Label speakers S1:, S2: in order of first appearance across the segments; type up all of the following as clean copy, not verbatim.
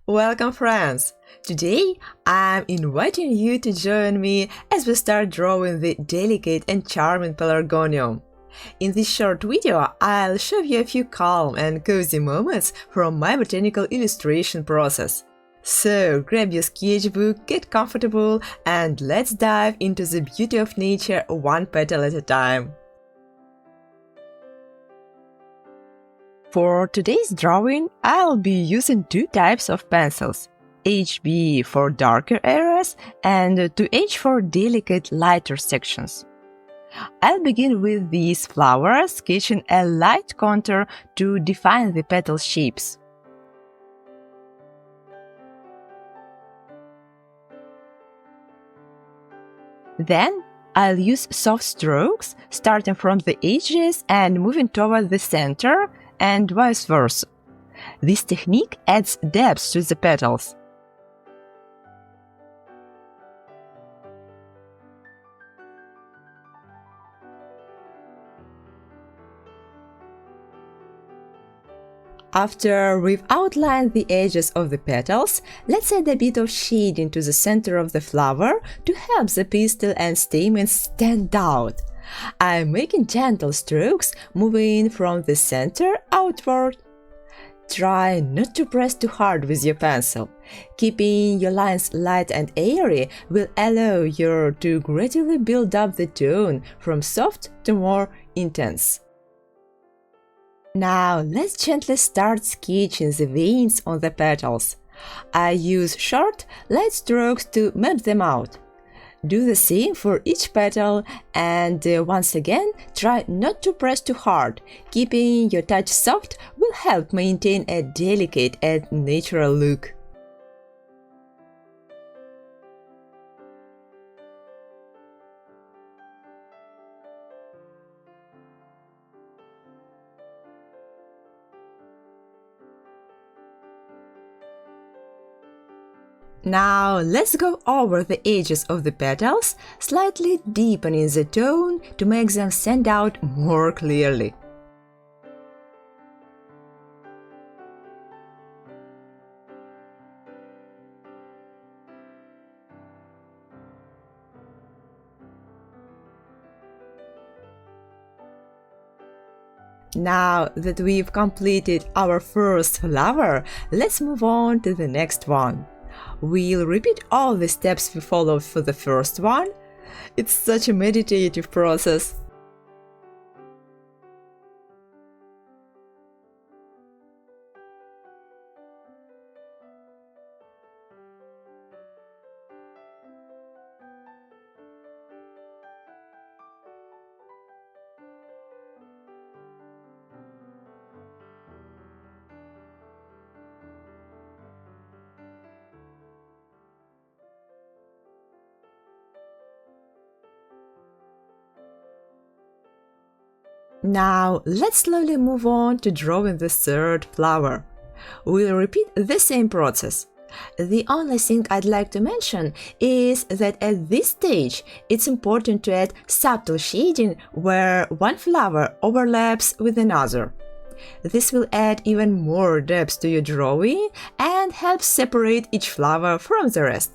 S1: Welcome, friends! Today, I'm inviting you to join me as we start drawing the delicate and charming Pelargonium. In this short video, I'll show you a few calm and cozy moments from my botanical illustration process. So, grab your sketchbook, get comfortable, and let's dive into the beauty of nature one petal at a time. For today's drawing, I'll be using two types of pencils, HB for darker areas and 2H for delicate, lighter sections. I'll begin with these flowers, sketching a light contour to define the petal shapes. Then, I'll use soft strokes, starting from the edges and moving toward the center, and vice versa. This technique adds depth to the petals. After we've outlined the edges of the petals, let's add a bit of shading to the center of the flower to help the pistil and stamens stand out. I'm making gentle strokes, moving from the center outward. Try not to press too hard with your pencil. Keeping your lines light and airy will allow you to gradually build up the tone from soft to more intense. Now let's gently start sketching the veins on the petals. I use short, light strokes to map them out. Do the same for each petal and once again, try not to press too hard. Keeping your touch soft will help maintain a delicate and natural look. Now let's go over the edges of the petals, slightly deepening the tone to make them stand out more clearly. Now that we've completed our first flower, let's move on to the next one. We'll repeat all the steps we followed for the first one. It's such a meditative process. Now let's slowly move on to drawing the third flower. We'll repeat the same process. The only thing I'd like to mention is that at this stage it's important to add subtle shading where one flower overlaps with another. This will add even more depth to your drawing and help separate each flower from the rest.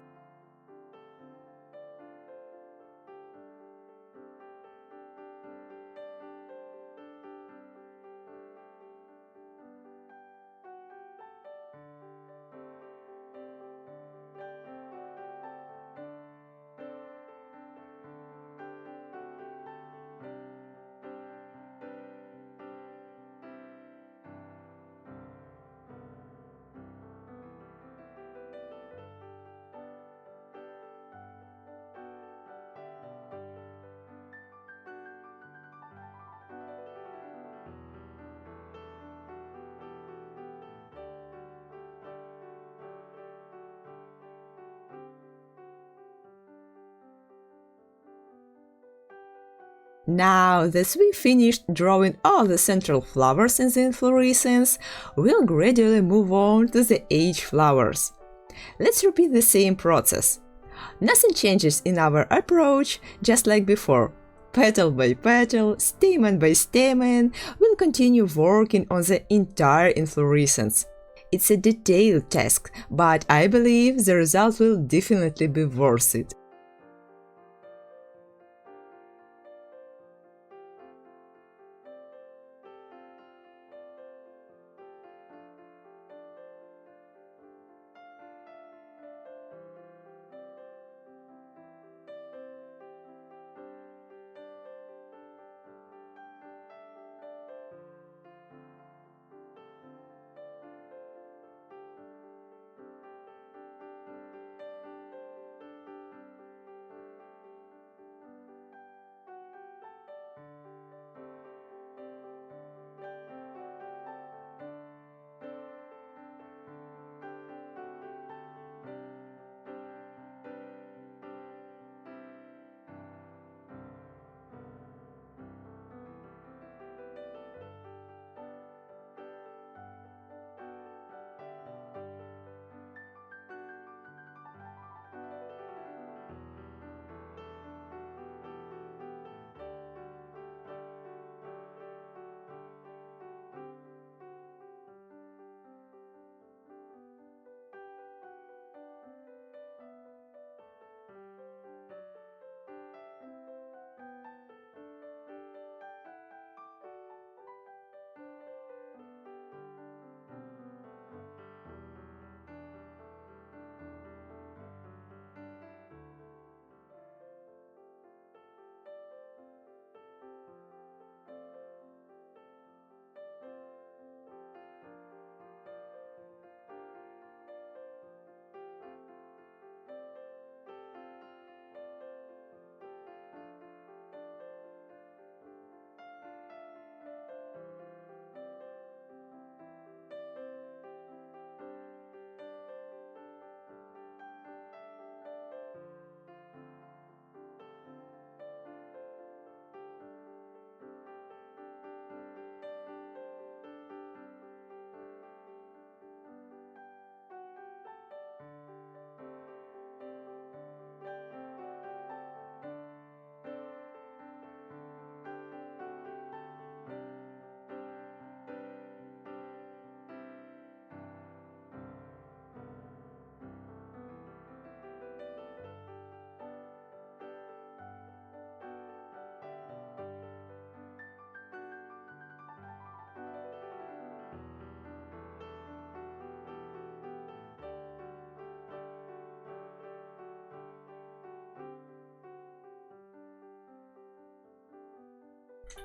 S1: Now that we finished drawing all the central flowers in the inflorescence, we'll gradually move on to the edge flowers. Let's repeat the same process. Nothing changes in our approach, just like before. Petal by petal, stamen by stamen, we'll continue working on the entire inflorescence. It's a detailed task, but I believe the result will definitely be worth it.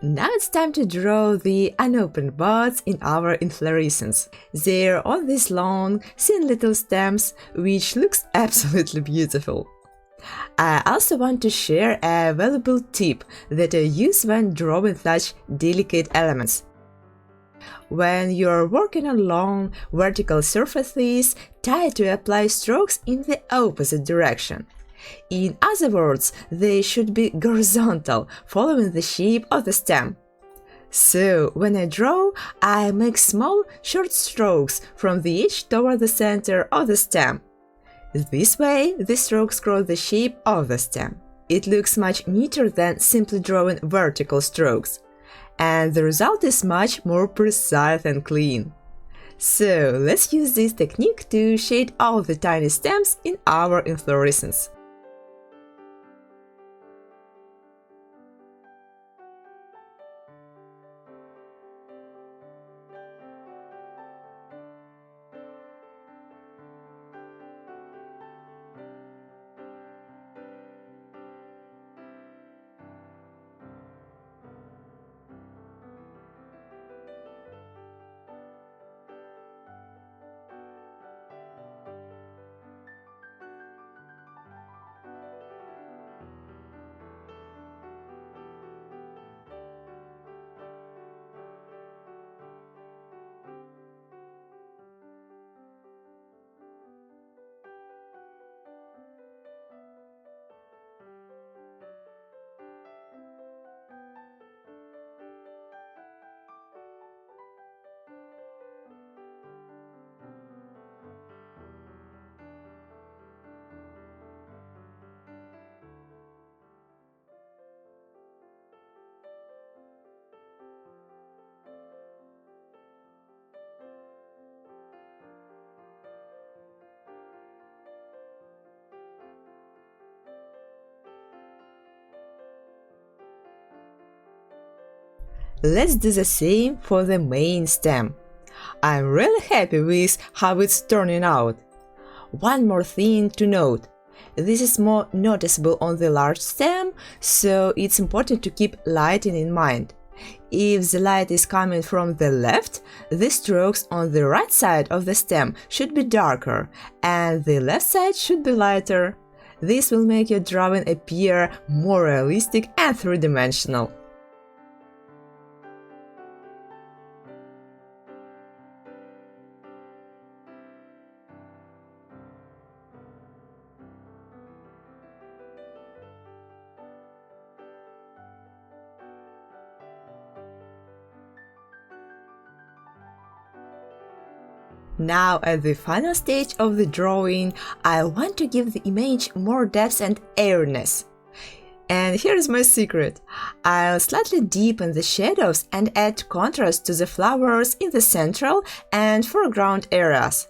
S1: Now it's time to draw the unopened buds in our inflorescence. They're on these long, thin little stems, which looks absolutely beautiful. I also want to share a valuable tip that I use when drawing such delicate elements. When you're working on long, vertical surfaces, try to apply strokes in the opposite direction. In other words, they should be horizontal, following the shape of the stem. So, when I draw, I make small, short strokes from the edge toward the center of the stem. This way, the strokes cross the shape of the stem. It looks much neater than simply drawing vertical strokes, and the result is much more precise and clean. So, let's use this technique to shade all the tiny stems in our inflorescence. Let's do the same for the main stem. I'm really happy with how it's turning out. One more thing to note. This is more noticeable on the large stem, so it's important to keep lighting in mind. If the light is coming from the left, the strokes on the right side of the stem should be darker, and the left side should be lighter. This will make your drawing appear more realistic and three-dimensional. Now, at the final stage of the drawing, I want to give the image more depth and airiness. And here's my secret. I'll slightly deepen the shadows and add contrast to the flowers in the central and foreground areas.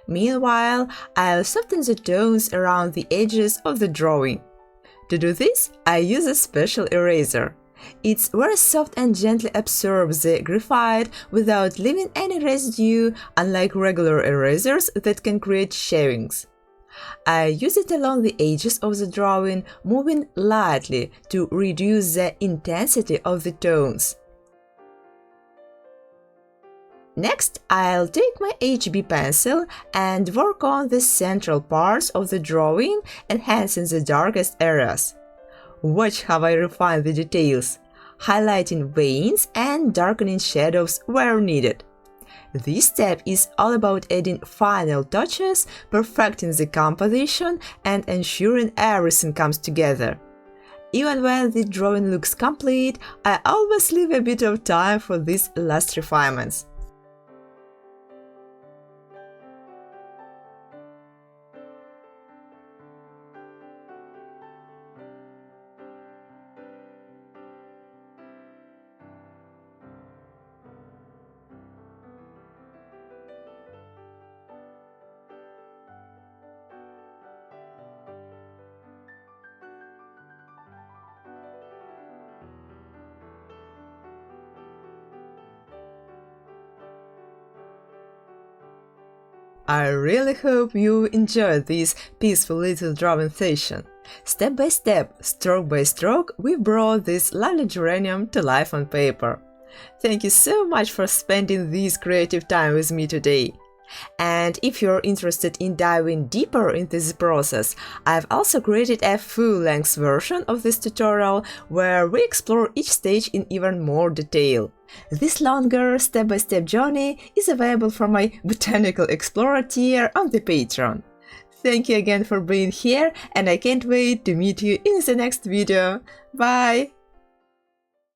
S1: Meanwhile, I'll soften the tones around the edges of the drawing. To do this, I use a special eraser. It's very soft and gently absorbs the graphite without leaving any residue, unlike regular erasers that can create shavings. I use it along the edges of the drawing, moving lightly to reduce the intensity of the tones. Next, I'll take my HB pencil and work on the central parts of the drawing, enhancing the darkest areas. Watch how I refine the details, highlighting veins and darkening shadows where needed. This step is all about adding final touches, perfecting the composition, and ensuring everything comes together. Even when the drawing looks complete, I always leave a bit of time for these last refinements. I really hope you enjoyed this peaceful little drawing session. Step by step, stroke by stroke, we brought this lovely geranium to life on paper. Thank you so much for spending this creative time with me today. And if you're interested in diving deeper into this process, I've also created a full-length version of this tutorial where we explore each stage in even more detail. This longer step-by-step journey is available for my Botanical Explorer tier on the Patreon. Thank you again for being here, and I can't wait to meet you in the next video. Bye!